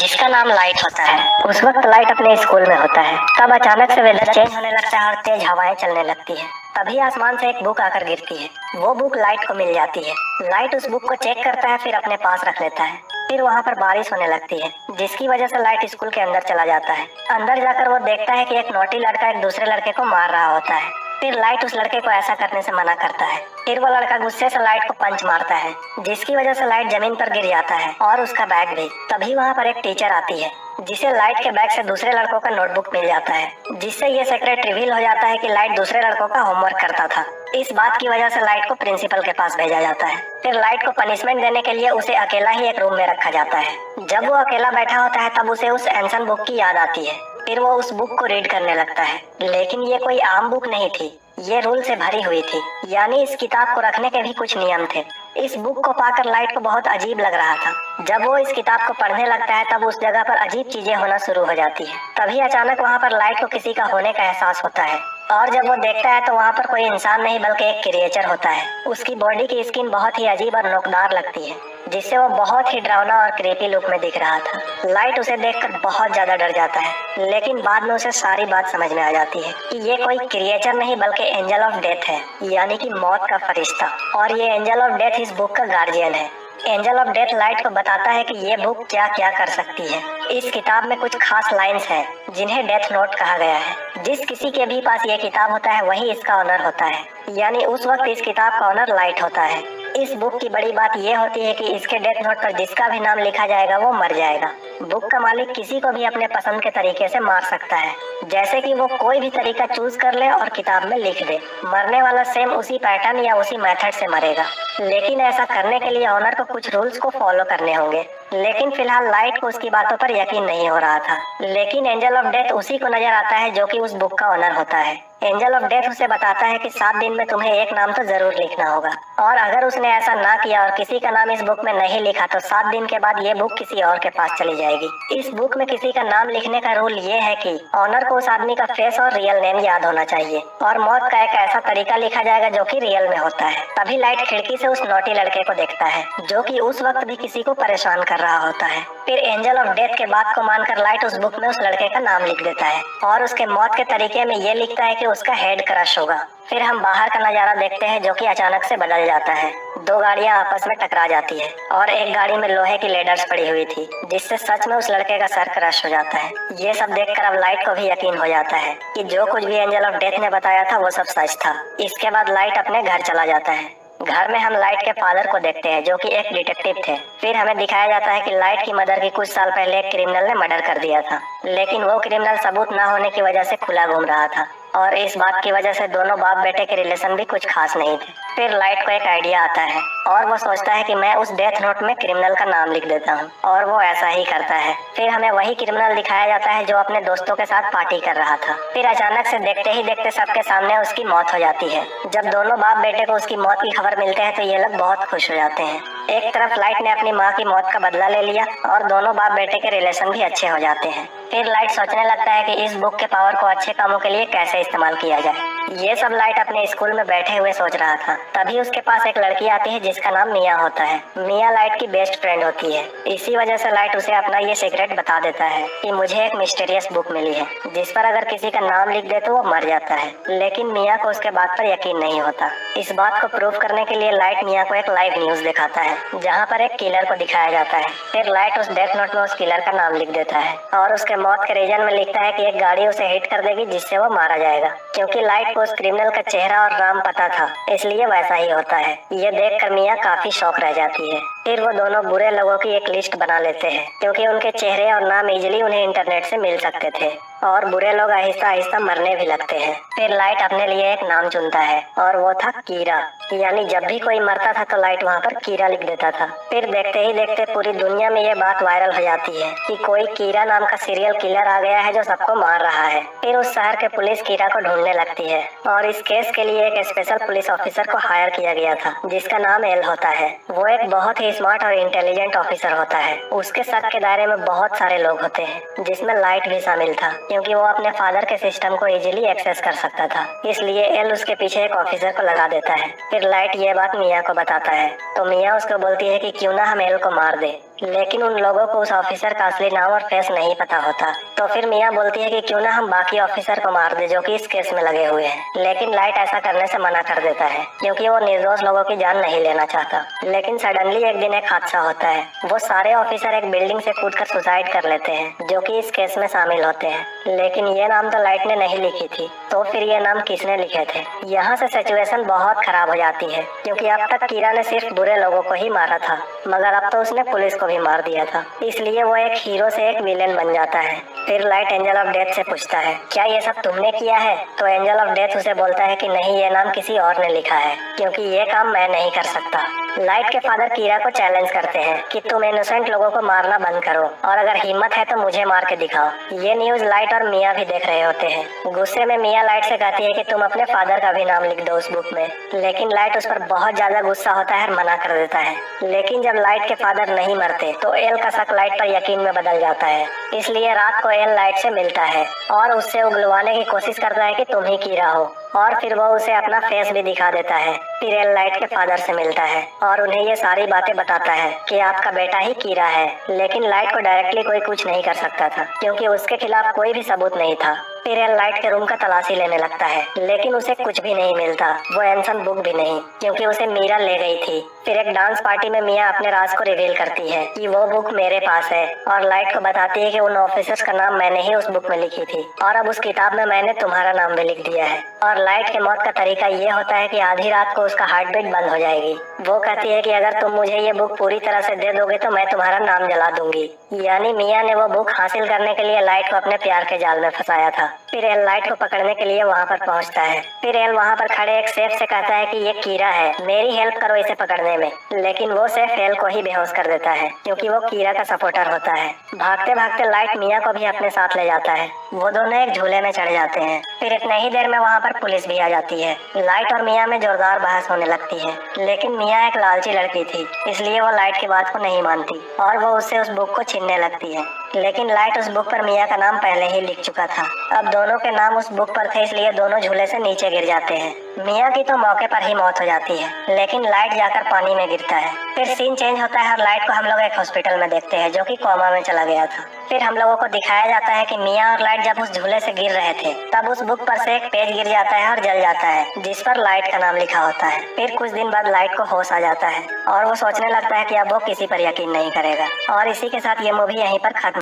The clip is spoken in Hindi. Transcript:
जिसका नाम लाइट होता है। उस वक्त लाइट अपने स्कूल में होता है। तब अचानक से वेदर चेंज होने लगता है और तेज हवाएं चलने लगती है। तभी आसमान से एक बुक आकर गिरती है। वो बुक लाइट को मिल जाती है। लाइट उस बुक को चेक करता है, फिर अपने पास रख लेता है। फिर वहाँ पर बारिश होने लगती है, जिसकी वजह से लाइट स्कूल के अंदर चला जाता है। अंदर जाकर वो देखता है कि एक नोटी लड़का एक दूसरे लड़के को मार रहा होता है। फिर लाइट उस लड़के को ऐसा करने से मना करता है। फिर वो लड़का गुस्से से लाइट को पंच मारता है, जिसकी वजह से लाइट जमीन पर गिर जाता है और उसका बैग भी। तभी वहाँ पर एक टीचर आती है, जिसे लाइट के बैग से दूसरे लड़कों का नोटबुक मिल जाता है, जिससे ये सीक्रेट रिवील हो जाता है कि लाइट दूसरे लड़कों का होमवर्क करता था। इस बात की वजह से लाइट को प्रिंसिपल के पास भेजा जाता है। फिर लाइट को पनिशमेंट देने के लिए उसे अकेला ही एक रूम में रखा जाता है। जब वो अकेला बैठा होता है तब उसे उस एंसन बुक की याद आती है। फिर वो उस बुक को रीड करने लगता है, लेकिन ये कोई आम बुक नहीं थी, ये रूल से भरी हुई थी। यानी इस किताब को रखने के भी कुछ नियम थे। इस बुक को पाकर लाइट को बहुत अजीब लग रहा था। जब वो इस किताब को पढ़ने लगता है तब उस जगह पर अजीब चीजें होना शुरू हो जाती है। तभी अचानक वहाँ पर लाइट को किसी का होने का एहसास होता है, और जब वो देखता है तो वहाँ पर कोई इंसान नहीं बल्कि एक क्रिएचर होता है। उसकी बॉडी की स्किन बहुत ही अजीब और नोकदार लगती है, जिससे वो बहुत ही डरावना और क्रीपी लुक में दिख रहा था। लाइट उसे देखकर बहुत ज्यादा डर जाता है, लेकिन बाद में उसे सारी बात समझ में आ जाती है कि ये कोई क्रिएचर नहीं बल्कि एंजल ऑफ डेथ है, यानी कि मौत का फरिश्ता। और ये एंजल ऑफ डेथ इस बुक का गार्जियन है। एंजल ऑफ डेथ लाइट को बताता है कि ये बुक क्या क्या कर सकती है। इस किताब में कुछ खास लाइंस हैं, जिन्हें डेथ नोट कहा गया है। जिस किसी के भी पास ये किताब होता है वही इसका ऑनर होता है, यानी उस वक्त इस किताब का ऑनर लाइट होता है। इस बुक की बड़ी बात यह होती है कि इसके डेथ नोट पर जिसका भी नाम लिखा जाएगा वो मर जाएगा। बुक का मालिक किसी को भी अपने पसंद के तरीके से मार सकता है, जैसे कि वो कोई भी तरीका चूज कर ले और किताब में लिख दे। मरने वाला सेम उसी पैटर्न या उसी मेथड से मरेगा, लेकिन ऐसा करने के लिए ऑनर को कुछ रूल्स को फॉलो करने होंगे। लेकिन फिलहाल लाइट को उसकी बातों पर यकीन नहीं हो रहा था। लेकिन एंजल ऑफ डेथ उसी को नजर आता है जो कि उस बुक का ऑनर होता है। एंजल ऑफ डेथ उसे बताता है कि 7 दिन में तुम्हें एक नाम तो जरूर लिखना होगा, और अगर उसने ऐसा ना किया और किसी का नाम इस बुक में नहीं लिखा तो 7 दिन के बाद ये बुक किसी और के पास चली जाएगी। इस बुक में किसी का नाम लिखने का रूल ये है कि ऑनर को उस आदमी का फेस और रियल नेम याद होना चाहिए, और मौत का एक ऐसा तरीका लिखा जाएगा जो कि रियल में होता है। तभी लाइट खिड़की से उस नोटी लड़के को देखता है, जो कि उस वक्त भी किसी को परेशान कर रहा होता है। फिर एंजल ऑफ डेथ के बात को मानकर लाइट उस बुक में उस लड़के का नाम लिख देता है, और उसके मौत के तरीके में ये लिखता है कि उसका हेड क्रश होगा। फिर हम बाहर का नजारा देखते हैं, जो कि अचानक से बदल जाता है। 2 गाड़ियां आपस में टकरा जाती है, और एक गाड़ी में लोहे की लेडर्स पड़ी हुई थी, जिससे सच में उस लड़के का सर क्रश हो जाता है। ये सब देखकर अब लाइट को भी यकीन हो जाता है कि जो कुछ भी एंजल ऑफ डेथ ने बताया था वो सब सच था। इसके बाद लाइट अपने घर चला जाता है। घर में हम लाइट के फादर को देखते हैं, जो कि एक डिटेक्टिव थे। फिर हमें दिखाया जाता है कि लाइट की मदर की कुछ साल पहले एक क्रिमिनल ने मर्डर कर दिया था, लेकिन वो क्रिमिनल सबूत ना होने की वजह से खुला घूम रहा था, और इस बात की वजह से दोनों बाप बेटे के रिलेशन भी कुछ खास नहीं थे। फिर लाइट को एक आइडिया आता है, और वो सोचता है कि मैं उस डेथ नोट में क्रिमिनल का नाम लिख देता हूँ, और वो ऐसा ही करता है। फिर हमें वही क्रिमिनल दिखाया जाता है जो अपने दोस्तों के साथ पार्टी कर रहा था। फिर अचानक से देखते ही देखते सबके सामने उसकी मौत हो जाती है। जब दोनों बाप बेटे को उसकी मौत की खबर मिलते हैं तो ये लोग बहुत खुश हो जाते हैं। एक तरफ लाइट ने अपनी माँ की मौत का बदला ले लिया, और दोनों बाप बेटे के रिलेशन भी अच्छे हो जाते हैं। फिर लाइट सोचने लगता है कि इस बुक के पावर को अच्छे कामों के लिए कैसे इस्तेमाल किया जाए। ये सब लाइट अपने स्कूल में बैठे हुए सोच रहा था। तभी उसके पास एक लड़की आती है जिसका नाम मिया होता है। मिया लाइट की बेस्ट फ्रेंड होती है। इसी वजह से लाइट उसे अपना ये सीक्रेट बता देता है कि मुझे एक मिस्टीरियस बुक मिली है, जिस पर अगर किसी का नाम लिख दे तो वो मर जाता है। लेकिन मिया को उसके बात पर यकीन नहीं होता। इस बात को प्रूव करने के लिए लाइट मिया को एक लाइव न्यूज दिखाता है, जहाँ पर एक किलर को दिखाया जाता है। फिर लाइट उस डेथ नोट में उस किलर का नाम लिख देता है, और उसके मौत के रीजन में लिखता है कि एक गाड़ी उसे हिट कर देगी जिससे वो मारा जाएगा। क्योंकि लाइट को उस क्रिमिनल का चेहरा और नाम पता था, इसलिए वैसा ही होता है। ये देखकर मिया काफी शॉक रह जाती है। फिर वो दोनों बुरे लोगों की एक लिस्ट बना लेते हैं, क्योंकि उनके चेहरे और नाम इजीली उन्हें इंटरनेट से मिल सकते थे, और बुरे लोग आहिस्ता आहिस्ता मरने भी लगते हैं। फिर लाइट अपने लिए एक नाम चुनता है, और वो था कीरा। यानी जब भी कोई मरता था तो लाइट वहाँ पर कीरा लिख देता था। फिर देखते ही देखते पूरी दुनिया में ये बात वायरल हो जाती है कि कोई कीरा नाम का सीरियल किलर आ गया है जो सबको मार रहा है। फिर उस शहर के पुलिस कीरा को ढूंढने लगती है, और इस केस के लिए एक स्पेशल पुलिस ऑफिसर को हायर किया गया था, जिसका नाम एल होता है। वो एक बहुत ही स्मार्ट और इंटेलिजेंट ऑफिसर होता है। उसके शक के दायरे में बहुत सारे लोग होते हैं, जिसमें लाइट भी शामिल था, क्योंकि वो अपने फादर के सिस्टम को इजीली एक्सेस कर सकता था। इसलिए एल उसके पीछे एक ऑफिसर को लगा देता है। फिर लाइट ये बात मिया को बताता है, तो मिया उसको बोलती है कि क्यों ना हम एल को मार दे, लेकिन उन लोगों को उस ऑफिसर का असली नाम और फेस नहीं पता होता। तो फिर मिया बोलती है कि क्यों ना हम बाकी ऑफिसर को मार दे जो कि इस केस में लगे हुए हैं, लेकिन लाइट ऐसा करने से मना कर देता है क्योंकि वो निर्दोष लोगों की जान नहीं लेना चाहता। लेकिन सडनली एक दिन एक हादसा होता है। वो सारे ऑफिसर एक बिल्डिंग से कूदकर सुसाइड कर लेते हैं जो कि इस केस में शामिल होते हैं, लेकिन ये नाम तो लाइट ने नहीं लिखी थी। तो फिर ये नाम किसने लिखे थे? यहाँ से सिचुएशन बहुत खराब हो जाती है क्योंकि अब तक कीरा ने सिर्फ बुरे लोगों को ही मारा था, मगर अब तो उसने पुलिस को भी मार दिया था। इसलिए वो एक हीरो से एक विलेन बन जाता है। फिर लाइट एंजल ऑफ डेथ से पूछता है क्या ये सब तुमने किया है? तो एंजल ऑफ डेथ उसे बोलता है कि नहीं, ये नाम किसी और ने लिखा है क्योंकि ये काम मैं नहीं कर सकता। लाइट के फादर कीरा को चैलेंज करते हैं कि तुम इनोसेंट लोगों को मारना बंद करो और अगर हिम्मत है तो मुझे मार के दिखाओ। ये न्यूज लाइट और मिया भी देख रहे होते हैं। गुस्से में मिया लाइट से कहती है कि तुम अपने फादर का भी नाम लिख दो उस बुक में, लेकिन लाइट उस पर बहुत ज्यादा गुस्सा होता है और मना कर देता है। लेकिन जब लाइट के फादर नहीं मरते तो एल का शक लाइट पर यकीन में बदल जाता है। इसलिए रात को एल लाइट से मिलता है और उससे उगलवाने की कोशिश करता है कि तुम ही कीरा हो, और फिर वो उसे अपना फेस भी दिखा देता है। फिर एल लाइट के फादर से मिलता है और उन्हें ये सारी बातें बताता है कि आपका बेटा ही कीरा है, लेकिन लाइट को डायरेक्टली कोई कुछ नहीं कर सकता था क्योंकि उसके खिलाफ कोई भी सबूत नहीं था। फिर एल लाइट के रूम का तलाशी लेने लगता है, लेकिन उसे कुछ भी नहीं मिलता, वो एंसन बुक भी नहीं क्योंकि उसे मीरा ले गई थी। फिर एक डांस पार्टी में मिया अपने राज को रिवील करती है कि वो बुक मेरे पास है और लाइट को बताती है कि उन ऑफिसर्स का नाम मैंने ही उस बुक में लिखी थी और अब उस किताब में मैंने तुम्हारा नाम भी लिख दिया है। और लाइट के मौत का तरीका ये होता है कि आधी रात को उसका हार्ट बीट बंद हो जाएगी। वो कहती है कि अगर तुम मुझे ये बुक पूरी तरह से दे दोगे तो मैं तुम्हारा नाम जला दूंगी। यानी मिया ने वो बुक हासिल करने के लिए लाइट को अपने प्यार के जाल में फंसाया था। फिर एल लाइट को पकड़ने के लिए वहाँ पर पहुँचता है। फिर एल वहाँ पर खड़े एक सेफ से कहता है कि ये कीरा है, मेरी हेल्प करो इसे पकड़ने में, लेकिन वो सेफ एल को ही बेहोश कर देता है क्योंकि वो कीरा का सपोर्टर होता है। भागते भागते लाइट मिया को भी अपने साथ ले जाता है। वो दोनों एक झूले में चढ़ जाते हैं। फिर इतने ही देर में वहाँ पर पुलिस भी आ जाती है। लाइट और मिया में जोरदार बहस होने लगती है, लेकिन मिया एक लालची लड़की थी इसलिए वो लाइट की बात को नहीं मानती और वो उससे उस बुक को छीनने लगती है। लेकिन लाइट उस बुक पर मिया का नाम पहले ही लिख चुका था। अब दोनों के नाम उस बुक पर थे इसलिए दोनों झूले से नीचे गिर जाते हैं। मिया की तो मौके पर ही मौत हो जाती है, लेकिन लाइट जाकर पानी में गिरता है। फिर सीन चेंज होता है और लाइट को हम लोग एक हॉस्पिटल में देखते हैं जो कि कोमा में चला गया था। फिर हम लोगों को दिखाया जाता है कि मिया और लाइट जब उस झूले से गिर रहे थे तब उस बुक पर से एक पेज गिर जाता है और जल जाता है जिस पर लाइट का नाम लिखा होता है। फिर कुछ दिन बाद लाइट को होश आ जाता है और वो सोचने लगता है कि अब वो किसी पर यकीन नहीं करेगा। और इसी के साथ ये मूवी यहीं पर खत्म